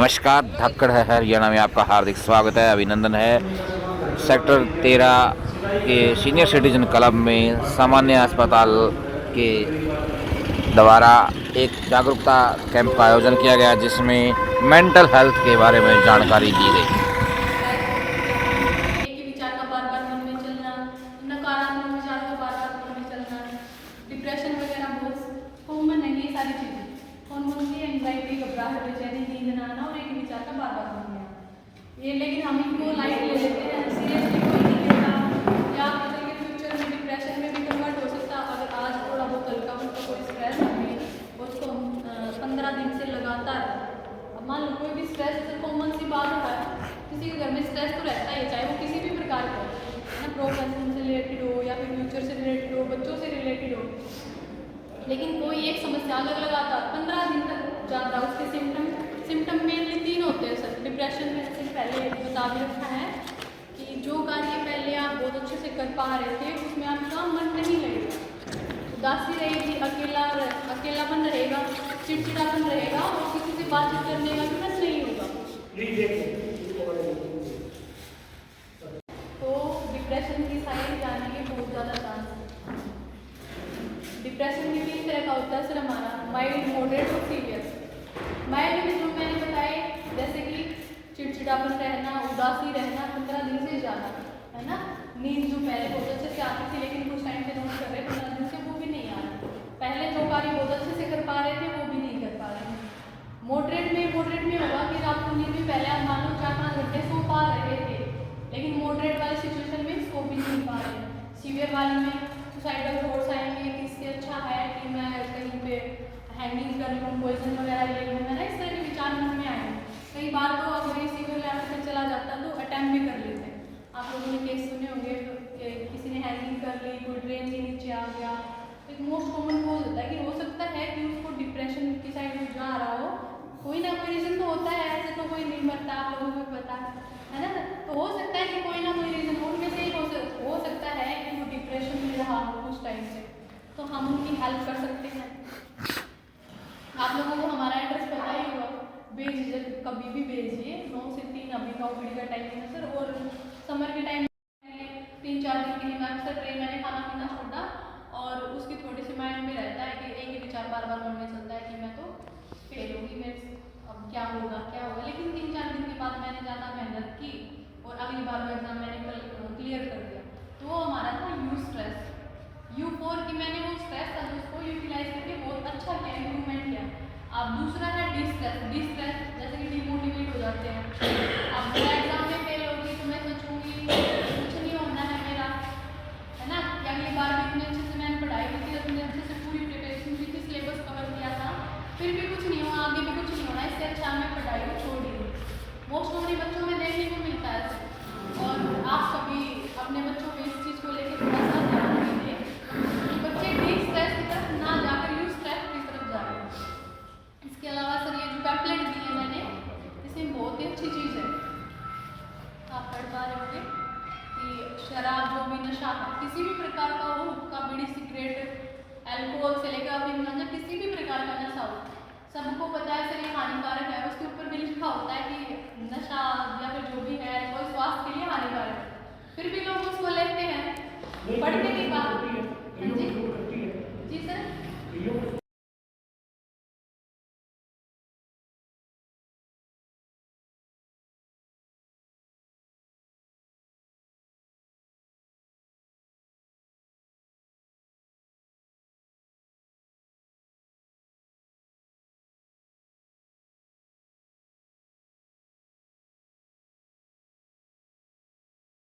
नमस्कार, धक्कड़ है हरियाणा में आपका हार्दिक स्वागत है, अभिनंदन है। सेक्टर 13 के सीनियर सिटीजन क्लब में सामान्य अस्पताल के द्वारा एक जागरूकता कैंप का आयोजन किया गया, जिसमें मेंटल हेल्थ के बारे में जानकारी दी गई। एक ही विचार का बार बार मन में चलना, नकारात्मक विचार का बार बार मन में चलना, डिप्रेशन वगैरह बहुत कॉमन है ये सारी चीजें। मोस्टली एंग्जाइटी, घबराहट, बेचैनी, नींद ना आना और एक ही विचार का बार बार मन में ये, लेकिन हम इनको लाइट ले लेते हैं, सीरियसली कोई नहीं लेता। या आगे के फ्यूचर में डिप्रेशन में भी कन्वर्ट हो सकता है। अगर आज थोड़ा बहुत हल्का फुल्का कोई स्ट्रेस है उसको 15 दिन से लगातार, अब मान लो कोई भी स्ट्रेस कॉमन सी बात है, किसी के घर में स्ट्रेस तो रहता ही है, चाहे वो किसी भी प्रकार का है ना, प्रोफेशन से रिलेटेड हो या फिर फ्यूचर से रिलेटेड हो, बच्चों से रिलेटेड हो, लेकिन कोई एक समस्या अलग लगातार 15 दिन तक ज़्यादा उसके सिम्टम मेनली 3 होते हैं सर। डिप्रेशन में से पहले बता भी रखा है कि जो कार्य पहले आप बहुत अच्छे से कर पा रहे थे उसमें आपका मन नहीं लगेगा, उदासी रहेगी, अकेलापन रहेगा, चिड़चिड़ापन रहेगा और किसी से बातचीत करने का भी मन नहीं होगा। तो डिप्रेशन की साइड जाने के बहुत ज़्यादा चांस है। डिप्रेशन भी 3 तरह का होता है सर हमारा, माइल्ड, मॉडरेट और सीवियर। माइल्ड में जो मैंने बताए, जैसे कि चिड़चिड़ापन रहना, उदासी रहना 15 दिन से ज़्यादा, है ना, नींद जो पहले बहुत अच्छे से आती थी लेकिन कुछ टाइम से नोट कर रहे 15 दिन से वो भी नहीं आ रहा, पहले जो कार्य बहुत अच्छे से कर पा रहे थे वो भी नहीं कर पा रहे हैं। मॉडरेट में होगा कि रात को नींद भी पहले आप मान लो 4-5 घंटे सो पा रहे थे, लेकिन मॉडरेट वाली सिचुएशन में सो भी नहीं पा रहे। सीवियर वाली में सुसाइडल थॉट्स आएंगे कि इससे अच्छा है कि मैं कहीं पे हैंगिंग कर लूँ, पॉइजन वगैरह ले लूँ, है ना, इस तरह के विचार मन में आए। कई बार तो अगर ये सीवियर लेवल पर चला जाता तो अटैम्प्ट भी कर लेते हैं। आप लोगों ने केस सुने होंगे कि किसी ने हैंगिंग कर ली, कोई ट्रेन के नीचे आ गया। एक मोस्ट कॉमन कॉज होता है कि हो सकता है कि उसको डिप्रेशन की साइड में जा रहा हो, कोई ना कोई रीज़न तो होता है, ऐसे तो कोई नहीं मरता, आप लोगों को पता है ना, तो हो सकता है कि कोई ना कोई रीज़न उनमें से हो सकता है कि वो डिप्रेशन में रहा हो कुछ टाइम से, तो हम उनकी हेल्प कर सकते हैं। आप लोगों को हमारा एड्रेस पता ही होगा, भेजिए, कभी भी भेजिए। 9 से 3 अभी का ओपीडी का टाइम है सर, और समर के टाइम 3-4 दिन के लिए मैं अक्सर ट्रेन मैंने खाना पीना छोड़ा, और उसकी थोड़ी सी माइंड में रहता है कि एक ही विचार बार बार मन में चलता है कि मैं तो फेल होगी, मेरे अब क्या होगा, लेकिन 3-4 दिन के बाद मैंने ज़्यादा मेहनत की और अगली बार वो एग्ज़ाम मैंने क्लियर कर दिया। तो वो हमारा था यू स्ट्रेस, U4 की मैंने वो स्ट्रेस था उसको यूटिलाइज करके बहुत अच्छा किया, इम्प्रूवमेंट किया। अब दूसरा है डिस्ट्रेस, जैसे कि डिमोटिवेट हो जाते हैं, अब मैं एग्जाम में फेल होगी तो मैं सोचूंगी कुछ नहीं होना है मेरा, है ना, कि अगली बार भी इतने अच्छे से मैंने पढ़ाई की थी, अपने अच्छे से पूरी प्रिपरेशन की थी, सिलेबस कवर किया था, फिर भी कुछ नहीं हुआ, आगे भी कुछ नहीं होना, इससे अच्छा मैं पढ़ाई को छोड़ दी। मोस्ट ऑफ बच्चों में देखने को मिलता है। और आप कभी अपने बच्चों को इस चीज़ को लेकर थोड़ा सा ध्यान दीजिए कि बच्चे डिस्ट्रेस की तरफ ना जाकर यू स्ट्रेस की तरफ जा रहे हैं। इसके अलावा सर ये जो पैम्पलेट दी है मैंने, इसमें बहुत ही अच्छी चीज़ है, आप पढ़ पा रहे होंगे कि शराब जो भी नशा किसी भी प्रकार का हो, हुक्का, बीड़ी, सिगरेट, अल्कोहल से लेकर अफीम गांजा, किसी भी प्रकार का नशा हो, सबको पता है सर ये हानिकारक है। उसके ऊपर भी लिखा होता है कि नशा या फिर जो भी है कोई स्वास्थ्य के लिए हानिकारक है, फिर भी लोग उसको लेते हैं। पढ़ने के बाद, हाँ जी जी सर।